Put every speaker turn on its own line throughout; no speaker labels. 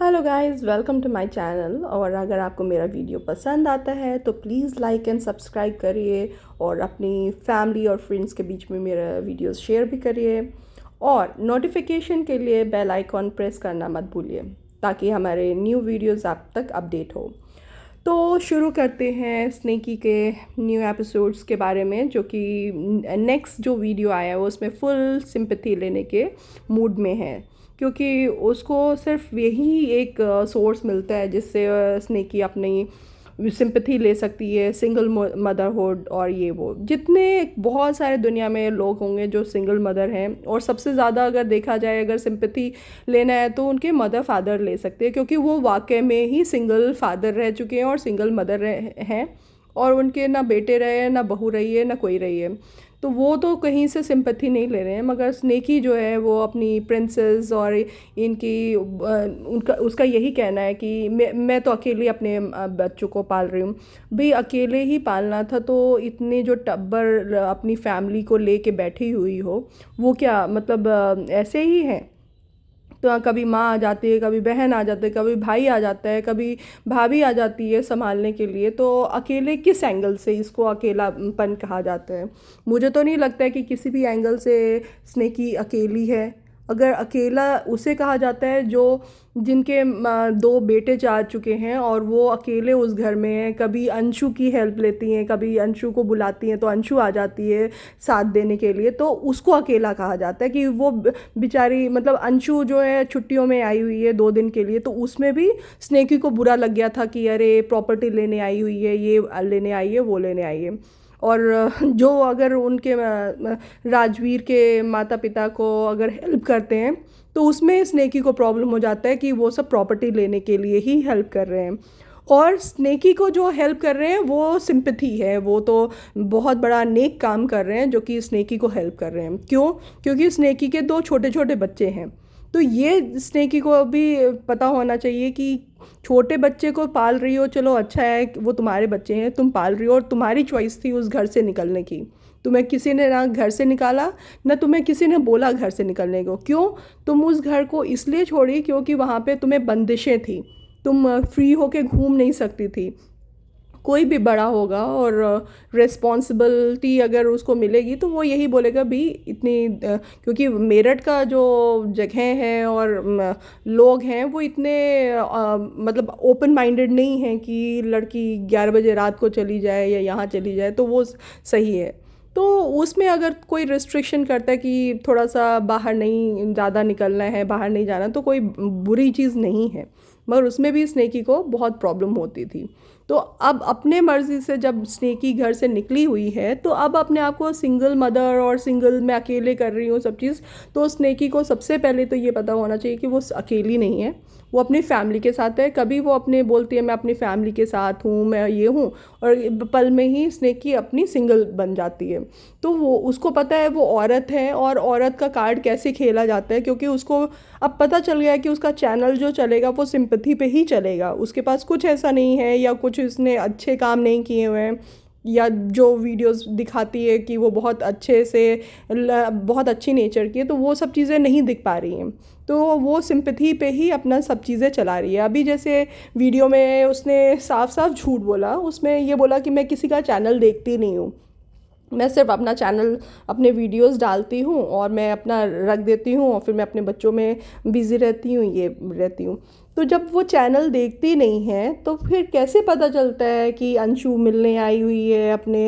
Hello guys, welcome to my channel. और अगर आपको मेरा वीडियो पसंद आता है तो प्लीज़ लाइक एंड सब्सक्राइब करिए और अपनी फैमिली और फ्रेंड्स के बीच में मेरा वीडियोस शेयर भी करिए। और नोटिफिकेशन के लिए बेल आइकॉन प्रेस करना मत भूलिए ताकि हमारे न्यू वीडियोस आप तक अपडेट हो। तो शुरू करते हैं स्नेकी के न्यू एपिसोड्स के बारे में, जो कि नेक्स्ट जो वीडियो आया है वो उसमें फुल सिंपैथी लेने के मूड में है, क्योंकि उसको सिर्फ यही एक सोर्स मिलता है जिससे स्नेकी अपनी सिंपैथी ले सकती है। सिंगल मदरहुड और ये वो जितने बहुत सारे दुनिया में लोग होंगे जो सिंगल मदर हैं, और सबसे ज़्यादा अगर देखा जाए अगर सिंपैथी लेना है तो उनके मदर फादर ले सकते हैं, क्योंकि वो वाकई में ही सिंगल फादर रह चुके हैं और सिंगल मदर हैं, और उनके ना बेटे रहे हैं ना बहू रही है ना कोई रही है। तो वो तो कहीं से सिंपैथी नहीं ले रहे हैं, मगर स्नेकी जो है वो अपनी प्रिंसेस और इनकी उनका उसका यही कहना है कि मैं तो अकेले अपने बच्चों को पाल रही हूँ। भाई अकेले ही पालना था तो इतने जो टब्बर अपनी फैमिली को लेके बैठी हुई हो, वो क्या मतलब ऐसे ही हैं? तो कभी माँ आ जाती है, कभी बहन आ जाती है, कभी भाई आ जाता है, कभी भाभी आ जाती है संभालने के लिए। तो अकेले किस एंगल से इसको अकेलापन कहा जाता है? मुझे तो नहीं लगता है कि किसी भी एंगल से स्नेकी अकेली है। अगर अकेला उसे कहा जाता है जो जिनके दो बेटे जा चुके हैं और वो अकेले उस घर में हैं। कभी अंशु की हेल्प लेती हैं, कभी अंशु को बुलाती हैं तो अंशु आ जाती है साथ देने के लिए, तो उसको अकेला कहा जाता है कि वो बेचारी मतलब अंशु जो है छुट्टियों में आई हुई है 2 दिन के लिए। तो उसमें भी स्नेकी को बुरा लग गया था कि अरे प्रॉपर्टी लेने आई हुई है, ये लेने आई है, वो लेने आई है। और जो अगर उनके राजवीर के माता पिता को अगर हेल्प करते हैं तो उसमें स्नेकी को प्रॉब्लम हो जाता है कि वो सब प्रॉपर्टी लेने के लिए ही हेल्प कर रहे हैं। और स्नेकी को जो हेल्प कर रहे हैं वो सिंपैथी है, वो तो बहुत बड़ा नेक काम कर रहे हैं जो कि स्नेकी को हेल्प कर रहे हैं। क्यों? क्योंकि स्नेकी के 2 छोटे छोटे बच्चे हैं। तो ये स्नेकी को भी पता होना चाहिए कि छोटे बच्चे को पाल रही हो, चलो अच्छा है, वो तुम्हारे बच्चे हैं, तुम पाल रही हो और तुम्हारी चॉइस थी उस घर से निकलने की। तुम्हें किसी ने ना घर से निकाला, ना तुम्हें किसी ने बोला घर से निकलने को। क्यों? तुम उस घर को इसलिए छोड़ी क्योंकि वहाँ पे तुम्हें बंदिशें थी, तुम फ्री होके घूम नहीं सकती थी। कोई भी बड़ा होगा और रिस्पॉन्सिबिलिटी अगर उसको मिलेगी तो वो यही बोलेगा भी इतनी क्योंकि मेरठ का जो जगह है और लोग हैं वो इतने मतलब ओपन माइंडेड नहीं हैं कि लड़की 11 बजे रात को चली जाए या यहाँ चली जाए तो वो सही है। तो उसमें अगर कोई रिस्ट्रिक्शन करता है कि थोड़ा सा बाहर नहीं ज़्यादा निकलना है, बाहर नहीं जाना, तो कोई बुरी चीज़ नहीं है। मगर उसमें भी स्नेकी को बहुत प्रॉब्लम होती थी। तो अब अपने मर्ज़ी से जब स्नेकी घर से निकली हुई है तो अब अपने आप को सिंगल मदर और सिंगल मैं अकेले कर रही हूँ सब चीज़। तो स्नेकी को सबसे पहले तो ये पता होना चाहिए कि वो अकेली नहीं है, वो अपनी फैमिली के साथ है। कभी वो अपने बोलती है मैं अपनी फैमिली के साथ हूँ, मैं ये हूँ, और पल में ही स्नेकी अपनी सिंगल बन जाती है। तो वो उसको पता है वो औरत है और औरत का कार्ड कैसे खेला जाता है, क्योंकि उसको अब पता चल गया है कि उसका चैनल जो चलेगा वो सिंपैथी पे ही चलेगा। उसके पास कुछ ऐसा नहीं है या कुछ उसने अच्छे काम नहीं किए हुए हैं, या जो वीडियोस दिखाती है कि वो बहुत अच्छे से बहुत अच्छी नेचर की है, तो वो सब चीज़ें नहीं दिख पा रही हैं। तो वो सिंपैथी पे ही अपना सब चीज़ें चला रही है। अभी जैसे वीडियो में उसने साफ साफ झूठ बोला, उसमें ये बोला कि मैं किसी का चैनल देखती नहीं हूँ, मैं सिर्फ अपना चैनल अपने वीडियोस डालती हूँ और मैं अपना रख देती हूँ और फिर मैं अपने बच्चों में बिज़ी रहती हूँ, ये रहती हूँ। तो जब वो चैनल देखती नहीं है तो फिर कैसे पता चलता है कि अंशु मिलने आई हुई है अपने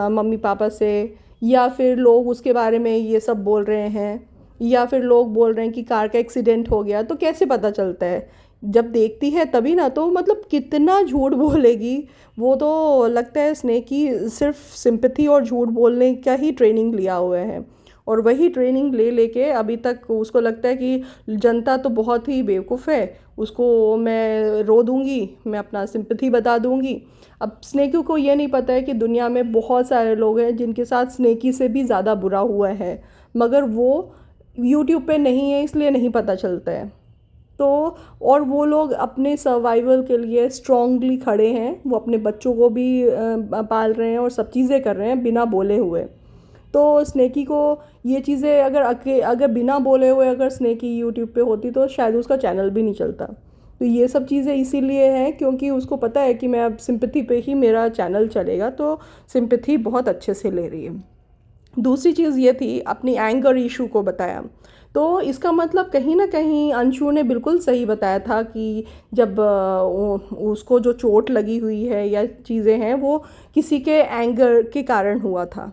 मम्मी पापा से, या फिर लोग उसके बारे में ये सब बोल रहे हैं, या फिर लोग बोल रहे हैं कि कार का एक्सीडेंट हो गया, तो कैसे पता चलता है? जब देखती है तभी ना। तो मतलब कितना झूठ बोलेगी वो, तो लगता है स्नेकी सिर्फ सिंपैथी और झूठ बोलने का ही ट्रेनिंग लिया हुआ है, और वही ट्रेनिंग ले लेके अभी तक उसको लगता है कि जनता तो बहुत ही बेवकूफ़ है, उसको मैं रो दूंगी, मैं अपना सिंपैथी बता दूंगी। अब स्नेकी को ये नहीं पता है कि दुनिया में बहुत सारे लोग हैं जिनके साथ स्नेकी से भी ज़्यादा बुरा हुआ है, मगर वो यूट्यूब पे नहीं है इसलिए नहीं पता चलता है। तो और वो लोग अपने सर्वाइवल के लिए स्ट्रांगली खड़े हैं, वो अपने बच्चों को भी पाल रहे हैं और सब चीज़ें कर रहे हैं बिना बोले हुए। तो स्नेकी को ये चीज़ें अगर बिना बोले हुए अगर स्नेकी यूट्यूब पे होती तो शायद उसका चैनल भी नहीं चलता। तो ये सब चीज़ें इसीलिए हैं क्योंकि उसको पता है कि मैं अब सिंपैथी पे ही मेरा चैनल चलेगा, तो सिंपैथी बहुत अच्छे से ले रही है। दूसरी चीज़ ये थी, अपनी एंगर इशू को बताया। तो इसका मतलब कहीं ना कहीं अंशु ने बिल्कुल सही बताया था कि जब उसको जो चोट लगी हुई है या चीज़ें हैं वो किसी के एंगर के कारण हुआ था।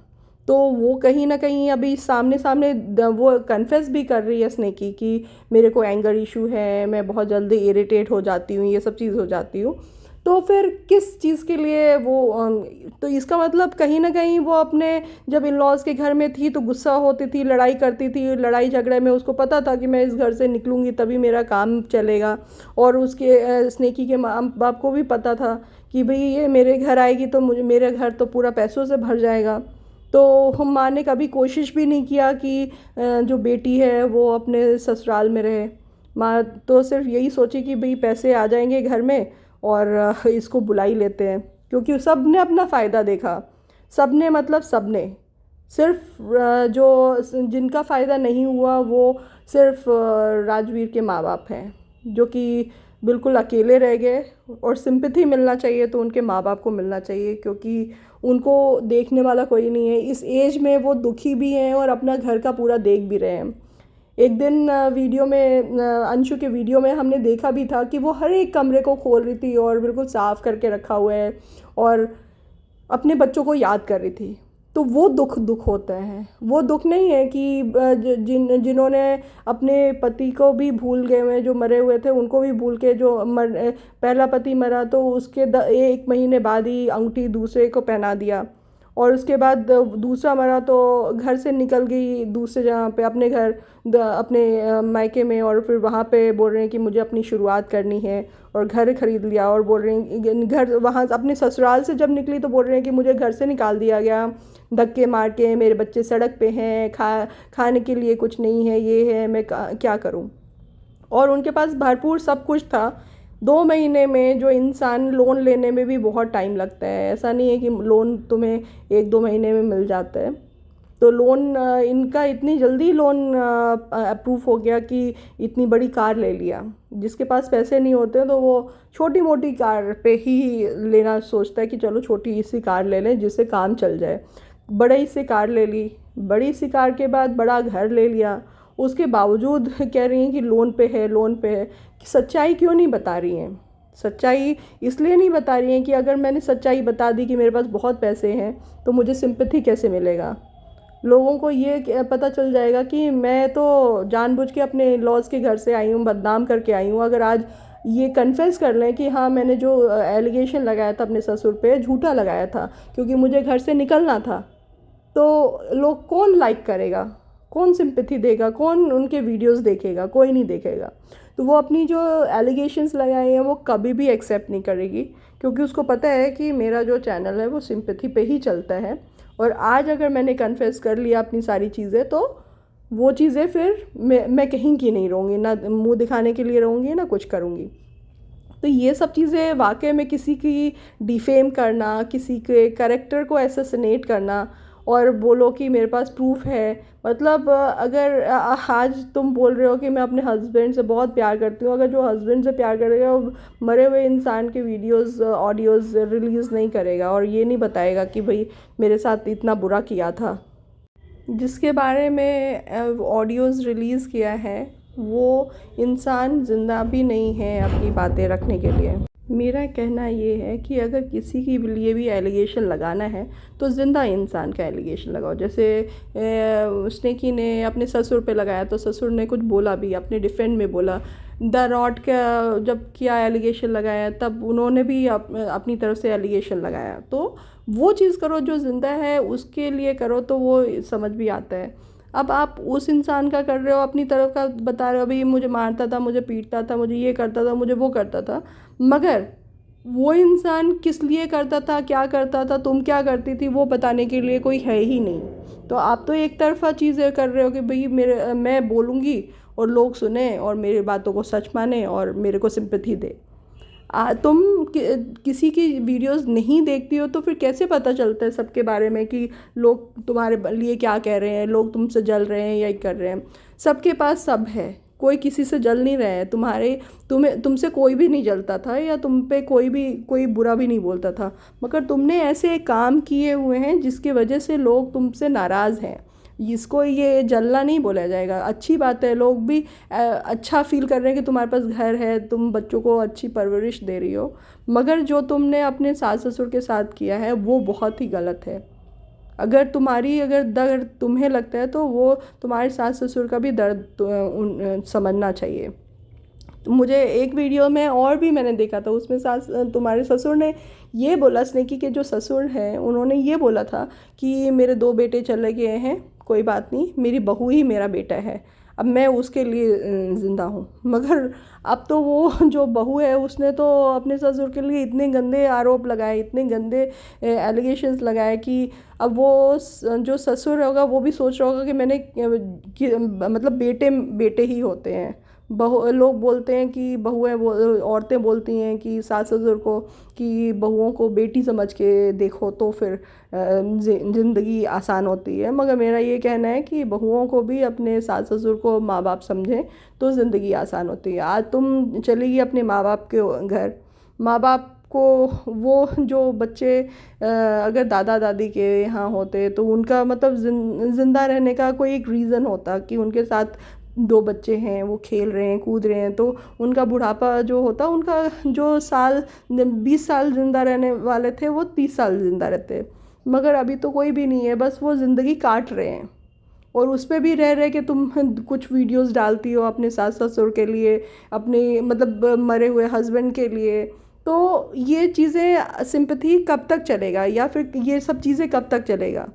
तो वो कहीं ना कहीं अभी सामने सामने वो कन्फेस भी कर रही है स्नेकी कि मेरे को एंगर इशू है, मैं बहुत जल्दी इरिटेट हो जाती हूँ, ये सब चीज़ हो जाती हूँ। तो फिर किस चीज़ के लिए वो तो इसका मतलब कहीं ना कहीं वो अपने जब इन लॉज के घर में थी तो गुस्सा होती थी, लड़ाई करती थी, लड़ाई झगड़े में उसको पता था कि मैं इस घर से निकलूँगी तभी मेरा काम चलेगा। और उसके स्नेकी के माँ बाप को भी पता था कि भाई ये मेरे घर आएगी तो मुझे मेरे घर तो पूरा पैसों से भर जाएगा। तो हम माँ ने कभी कोशिश भी नहीं किया कि जो बेटी है वो अपने ससुराल में रहे। माँ तो सिर्फ यही सोची कि भाई पैसे आ जाएंगे घर में और इसको बुला ही लेते हैं, क्योंकि सब ने अपना फ़ायदा देखा। सब ने मतलब सब ने सिर्फ जो जिनका फ़ायदा नहीं हुआ वो सिर्फ राजवीर के माँ बाप हैं, जो कि बिल्कुल अकेले रह गए। और सिंपैथी मिलना चाहिए तो उनके माँ बाप को मिलना चाहिए, क्योंकि उनको देखने वाला कोई नहीं है। इस एज में वो दुखी भी हैं और अपना घर का पूरा देख भी रहे हैं। एक दिन वीडियो में अंशु के वीडियो में हमने देखा भी था कि वो हर एक कमरे को खोल रही थी और बिल्कुल साफ़ करके रखा हुआ है और अपने बच्चों को याद कर रही थी। तो वो दुख होता है। वो दुख नहीं है कि जिन्होंने अपने पति को भी भूल गए हुए, जो मरे हुए थे उनको भी भूल के, जो पहला पति मरा तो उसके 1 महीने बाद ही अंगूठी दूसरे को पहना दिया, और उसके बाद दूसरा मरा तो घर से निकल गई दूसरे जगह पे, अपने घर अपने मायके में, और फिर वहाँ पे बोल रहे हैं कि मुझे अपनी शुरुआत करनी है और घर खरीद लिया। और बोल रहे हैं घर वहाँ अपने ससुराल से जब निकली तो बोल रहे हैं कि मुझे घर से निकाल दिया गया धक्के मार के, मेरे बच्चे सड़क पे हैं, खाने के लिए कुछ नहीं है, ये है, मैं क्या करूँ। और उनके पास भरपूर सब कुछ था। 2 महीने में जो इंसान लोन लेने में भी बहुत टाइम लगता है, ऐसा नहीं है कि लोन तुम्हें 1-2 महीने में मिल जाता है। तो लोन इनका इतनी जल्दी लोन अप्रूव हो गया कि इतनी बड़ी कार ले लिया। जिसके पास पैसे नहीं होते तो वो छोटी मोटी कार पे ही लेना सोचता है कि चलो छोटी सी कार ले लें जिससे काम चल जाए। बड़ी सी कार ले ली, बड़ी सी कार के बाद बड़ा घर ले लिया, उसके बावजूद कह रही हैं कि लोन पे है, लोन पे है। सच्चाई क्यों नहीं बता रही हैं? सच्चाई इसलिए नहीं बता रही हैं कि अगर मैंने सच्चाई बता दी कि मेरे पास बहुत पैसे हैं तो मुझे सिंपैथी कैसे मिलेगा। लोगों को ये पता चल जाएगा कि मैं तो जानबूझ के अपने लॉज के घर से आई हूँ, बदनाम करके आई हूँ। अगर आज ये कन्फेस कर लें कि हाँ मैंने जो एलिगेशन लगाया था अपने ससुर पे झूठा लगाया था क्योंकि मुझे घर से निकलना था, तो लोग कौन लाइक करेगा, कौन सिंपैथी देगा, कौन उनके वीडियोस देखेगा? कोई नहीं देखेगा। तो वो अपनी जो एलिगेशंस लगाए हैं वो कभी भी एक्सेप्ट नहीं करेगी, क्योंकि उसको पता है कि मेरा जो चैनल है वो सिंपैथी पे ही चलता है। और आज अगर मैंने कन्फेस कर लिया अपनी सारी चीज़ें तो वो चीज़ें फिर मैं कहीं की नहीं रहूँगी, ना मुंह दिखाने के लिए रहूँगी ना कुछ करूँगी। तो ये सब चीज़ें वाकई में किसी की डिफेम करना, किसी के कैरेक्टर को असैसिनेट करना और बोलो कि मेरे पास प्रूफ है। मतलब अगर आज तुम बोल रहे हो कि मैं अपने हस्बैंड से बहुत प्यार करती हूँ, अगर जो हस्बैंड से प्यार करेगा वो मरे हुए इंसान के वीडियोस ऑडियोज़ रिलीज़ नहीं करेगा और ये नहीं बताएगा कि भाई मेरे साथ इतना बुरा किया था। जिसके बारे में ऑडियोज़ रिलीज़ किया है वो इंसान ज़िंदा भी नहीं है अपनी बातें रखने के लिए। मेरा कहना ये है कि अगर किसी के लिए भी एलिगेशन लगाना है तो ज़िंदा इंसान का एलिगेशन लगाओ। जैसे स्नेकी ने अपने ससुर पे लगाया तो ससुर ने कुछ बोला भी, अपने डिफेंड में बोला। द रॉड का जब किया एलिगेशन लगाया तब उन्होंने भी अपनी तरफ से एलिगेशन लगाया। तो वो चीज़ करो जो ज़िंदा है उसके लिए करो तो वो समझ भी आता है। अब आप उस इंसान का कर रहे हो, अपनी तरफ का बता रहे हो, भाई मुझे मारता था, मुझे पीटता था, मुझे ये करता था, मुझे वो करता था, मगर वो इंसान किस लिए करता था, क्या करता था, तुम क्या करती थी, वो बताने के लिए कोई है ही नहीं। तो आप तो एक तरफा चीज़ें कर रहे हो कि भाई मैं बोलूँगी और लोग सुने और मेरी बातों को सच माने और मेरे को सिंपैथी दे। तुम किसी की वीडियोस नहीं देखती हो तो फिर कैसे पता चलता है सबके बारे में कि लोग तुम्हारे लिए क्या कह रहे हैं, लोग तुमसे जल रहे हैं या कर रहे हैं। सबके पास सब है, कोई किसी से जल नहीं रहे हैं। तुमसे कोई भी नहीं जलता था या तुम पे कोई बुरा भी नहीं बोलता था, मगर तुमने ऐसे काम किए हुए हैं जिसकी वजह से लोग तुमसे नाराज़ हैं। इसको ये जलना नहीं बोला जाएगा, अच्छी बात है। लोग भी अच्छा फील कर रहे हैं कि तुम्हारे पास घर है, तुम बच्चों को अच्छी परवरिश दे रही हो। मगर जो तुमने अपने सास ससुर के साथ किया है वो बहुत ही गलत है। अगर दर्द तुम्हें लगता है तो वो तुम्हारे सास ससुर का भी दर्द समझना चाहिए। तो मुझे एक वीडियो में और भी मैंने देखा था, उसमें तुम्हारे ससुर ने ये बोला, स्नेकी के जो ससुर हैं उन्होंने ये बोला था कि मेरे 2 बेटे चले गए हैं, कोई बात नहीं, मेरी बहू ही मेरा बेटा है, अब मैं उसके लिए ज़िंदा हूँ। मगर अब तो वो जो बहू है उसने तो अपने ससुर के लिए इतने गंदे आरोप लगाए, इतने गंदे एलिगेशंस लगाए कि अब वो जो ससुर होगा वो भी सोच रहा होगा कि मतलब बेटे बेटे ही होते हैं। लोग बोलते हैं कि औरतें बोलती हैं कि सास ससुर को कि बहुओं को बेटी समझ के देखो तो फिर ज़िंदगी आसान होती है। मगर मेरा ये कहना है कि बहुओं को भी अपने सास ससुर को माँ बाप समझें तो ज़िंदगी आसान होती है। आज तुम चलेगी अपने माँ बाप के घर, माँ बाप को वो जो बच्चे अगर दादा दादी के यहाँ होते तो उनका मतलब ज़िंदा रहने का कोई एक रीज़न होता कि उनके साथ 2 बच्चे हैं, वो खेल रहे हैं कूद रहे हैं, तो उनका बुढ़ापा जो होता, उनका जो 20 साल ज़िंदा रहने वाले थे वो 30 साल ज़िंदा रहते। मगर अभी तो कोई भी नहीं है, बस वो ज़िंदगी काट रहे हैं। और उस पे भी रह रहे कि तुम कुछ वीडियोस डालती हो अपने सास ससुर के लिए, अपने मतलब मरे हुए हस्बैंड के लिए। तो ये चीज़ें सिंपैथी कब तक चलेगा, या फिर ये सब चीज़ें कब तक चलेगा?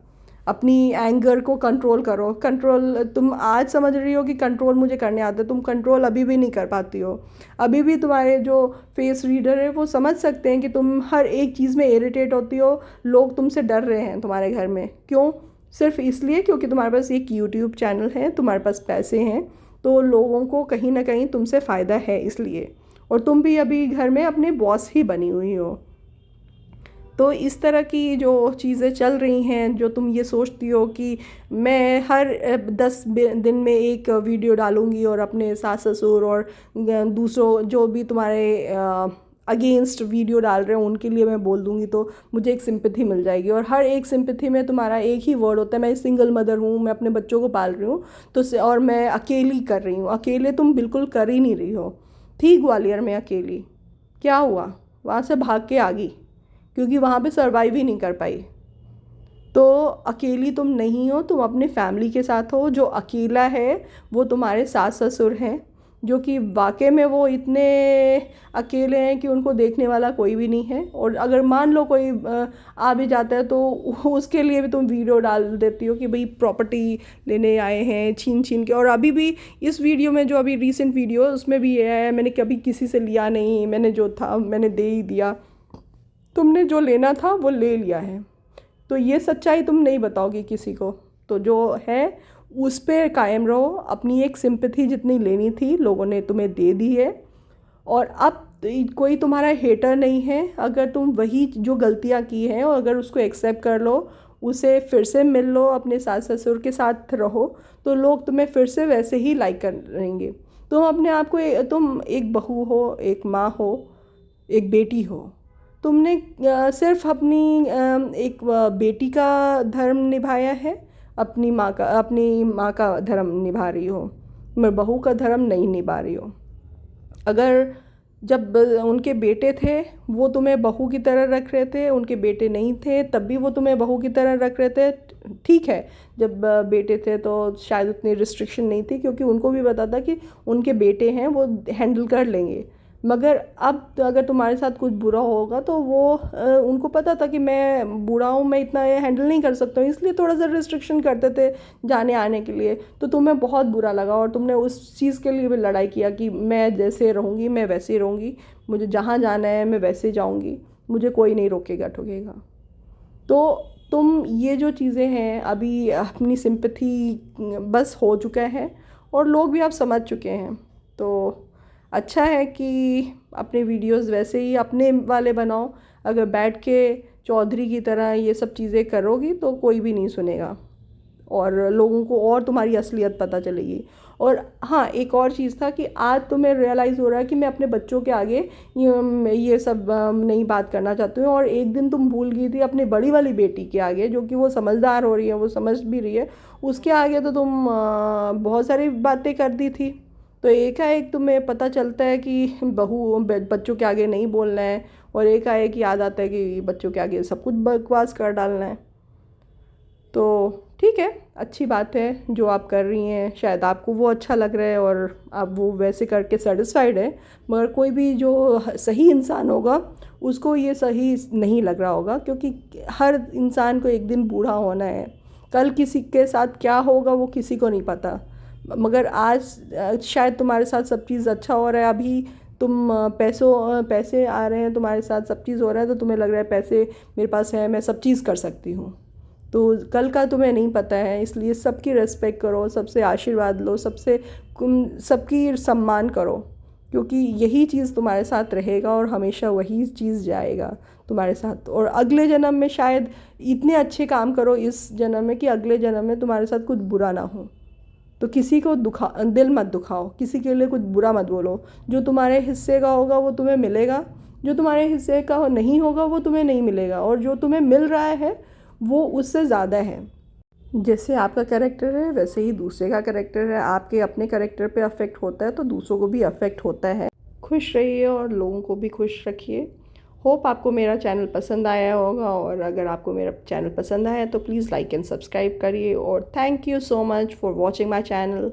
अपनी एंगर को कंट्रोल करो। कंट्रोल तुम आज समझ रही हो कि कंट्रोल मुझे करने आता है, तुम कंट्रोल अभी भी नहीं कर पाती हो। अभी भी तुम्हारे जो फेस रीडर है वो समझ सकते हैं कि तुम हर एक चीज़ में इरिटेट होती हो। लोग तुमसे डर रहे हैं तुम्हारे घर में, क्यों? सिर्फ इसलिए क्योंकि तुम्हारे पास एक यूट्यूब चैनल है, तुम्हारे पास पैसे हैं, तो लोगों को कहीं ना कहीं तुमसे फ़ायदा है इसलिए। और तुम भी अभी घर में अपने बॉस ही बनी हुई हो। तो इस तरह की जो चीज़ें चल रही हैं, जो तुम ये सोचती हो कि मैं हर 10 दिन में एक वीडियो डालूँगी और अपने सास ससुर और दूसरों जो भी तुम्हारे अगेंस्ट वीडियो डाल रहे हैं उनके लिए मैं बोल दूँगी तो मुझे एक सिंपैथी मिल जाएगी। और हर एक सिंपैथी में तुम्हारा एक ही वर्ड होता है, मैं सिंगल मदर हूँ, मैं अपने बच्चों को पाल रही हूँ और मैं अकेली कर रही हूँ। अकेले तुम बिल्कुल कर ही नहीं रही हो। थी ग्वालियर में अकेली, क्या हुआ? वहाँ से भाग के आ गई क्योंकि वहाँ पे सर्वाइव ही नहीं कर पाई। तो अकेली तुम नहीं हो, तुम अपने फैमिली के साथ हो। जो अकेला है वो तुम्हारे सास ससुर हैं, जो कि वाकई में वो इतने अकेले हैं कि उनको देखने वाला कोई भी नहीं है। और अगर मान लो कोई आ भी जाता है तो उसके लिए भी तुम वीडियो डाल देती हो कि भाई प्रॉपर्टी लेने आए हैं छीन छीन के। और अभी भी इस वीडियो में जो अभी रीसेंट वीडियो उसमें भी ये है, मैंने कभी किसी से लिया नहीं, मैंने जो था मैंने दे ही दिया। तुमने जो लेना था वो ले लिया है, तो ये सच्चाई तुम नहीं बताओगी किसी को। तो जो है उस पे कायम रहो। अपनी एक सिंपैथी जितनी लेनी थी लोगों ने तुम्हें दे दी है, और अब कोई तुम्हारा हेटर नहीं है। अगर तुम वही जो गलतियाँ की हैं और अगर उसको एक्सेप्ट कर लो, उसे फिर से मिल लो, अपने सास ससुर के साथ रहो, तो लोग तुम्हें फिर से वैसे ही लाइक करेंगे। तुम अपने आप को तुम एक बहू हो, एक माँ हो, एक बेटी हो। तुमने सिर्फ अपनी एक बेटी का धर्म निभाया है, अपनी माँ का धर्म निभा रही हो, मैं बहू का धर्म नहीं निभा रही हो। अगर जब उनके बेटे थे वो तुम्हें बहू की तरह रख रहे थे, उनके बेटे नहीं थे तब भी वो तुम्हें बहू की तरह रख रहे थे। ठीक है, जब बेटे थे तो शायद उतनी रिस्ट्रिक्शन नहीं थी क्योंकि उनको भी पता था कि उनके बेटे हैं, वो हैंडल कर लेंगे। मगर अब अगर तुम्हारे साथ कुछ बुरा होगा तो वो उनको पता था कि मैं बूढ़ा हूँ, मैं इतना हैंडल नहीं कर सकता हूँ, इसलिए थोड़ा सा रिस्ट्रिक्शन करते थे जाने आने के लिए। तो तुम्हें बहुत बुरा लगा और तुमने उस चीज़ के लिए भी लड़ाई किया कि मैं जैसे रहूँगी मैं वैसे ही रहूँगी, मुझे जहाँ जाना है मैं वैसे जाऊँगी, मुझे कोई नहीं रोकेगा टोकेगा। तो तुम ये जो चीज़ें हैं अभी अपनी सिंपैथी बस हो चुका है और लोग भी अब समझ चुके हैं। तो अच्छा है कि अपने वीडियोस वैसे ही अपने वाले बनाओ। अगर बैठ के चौधरी की तरह ये सब चीज़ें करोगी तो कोई भी नहीं सुनेगा और लोगों को और तुम्हारी असलियत पता चलेगी। और हाँ, एक और चीज़ था कि आज तुम्हें रियलाइज़ हो रहा है कि मैं अपने बच्चों के आगे ये सब नहीं बात करना चाहती हूँ, और एक दिन तुम भूल गई थी अपनी बड़ी वाली बेटी के आगे, जो कि वो समझदार हो रही है, वो समझ भी रही है, उसके आगे तो तुम बहुत सारी बातें कर दी थी। तो एकाएक तुम्हें पता चलता है कि बच्चों के आगे नहीं बोलना है, और एकाएक याद आता है कि बच्चों के आगे सब कुछ बकवास कर डालना है। तो ठीक है, अच्छी बात है जो आप कर रही हैं, शायद आपको वो अच्छा लग रहा है और आप वो वैसे करके सेटिस्फाइड है। मगर कोई भी जो सही इंसान होगा उसको ये सही नहीं लग रहा होगा, क्योंकि हर इंसान को एक दिन बूढ़ा होना है। कल किसी के साथ क्या होगा वो किसी को नहीं पता। मगर आज शायद तुम्हारे साथ सब चीज़ अच्छा हो रहा है, अभी तुम पैसे आ रहे हैं तुम्हारे साथ, सब चीज़ हो रहा है, तो तुम्हें लग रहा है पैसे मेरे पास है, मैं सब चीज़ कर सकती हूँ। तो कल का तुम्हें नहीं पता है, इसलिए सबकी रिस्पेक्ट करो, सबसे आशीर्वाद लो, सबकी सम्मान करो, क्योंकि यही चीज़ तुम्हारे साथ रहेगा और हमेशा वही चीज़ जाएगा तुम्हारे साथ। और अगले जन्म में शायद इतने अच्छे काम करो इस जन्म में कि अगले जन्म में तुम्हारे साथ कुछ बुरा ना हो। तो किसी को दिल मत दुखाओ, किसी के लिए कुछ बुरा मत बोलो। जो तुम्हारे हिस्से का होगा वो तुम्हें मिलेगा, जो तुम्हारे हिस्से का नहीं होगा वो तुम्हें नहीं मिलेगा, और जो तुम्हें मिल रहा है वो उससे ज़्यादा है। जैसे आपका कैरेक्टर है वैसे ही दूसरे का कैरेक्टर है, आपके अपने कैरेक्टर पे अफेक्ट होता है तो दूसरों को भी अफेक्ट होता है। खुश रहिए और लोगों को भी खुश रखिए। होप आपको मेरा चैनल पसंद आया होगा, और अगर आपको मेरा चैनल पसंद आया तो प्लीज़ लाइक एंड सब्सक्राइब करिए, और thank you so much for watching my channel.